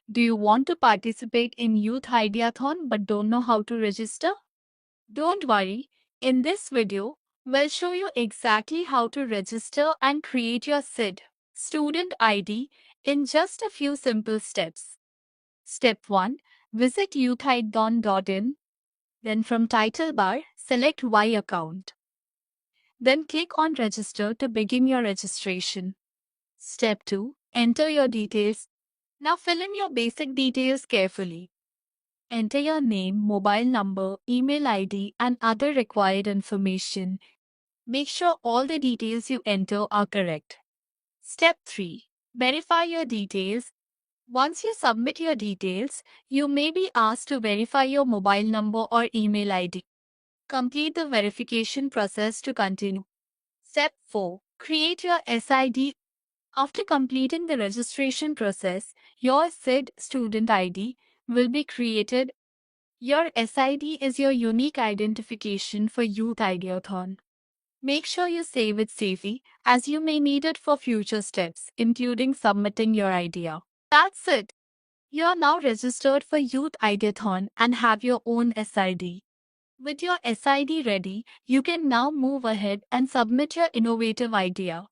Do you want to participate in Youth Ideathon but don't know how to register? Don't worry, in this video, we'll show you exactly how to register and create your SID, student ID, in just a few simple steps. Step 1. Visit youthideathon.in. Then from title bar, select Y account. Then click on Register to begin your registration. Step 2. Enter your details. Now fill in your basic details carefully. Enter your name, mobile number, email ID, and other required information. Make sure all the details you enter are correct. Step 3. Verify your details. Once you submit your details, you may be asked to verify your mobile number or email ID. Complete the verification process to continue. Step 4. Create your SID. After completing the registration process, your SID student ID will be created. Your SID is your unique identification for Youth Ideathon. Make sure you save it safely, as you may need it for future steps, including submitting your idea. That's it. You are now registered for Youth Ideathon and have your own SID. With your SID ready, you can now move ahead and submit your innovative idea.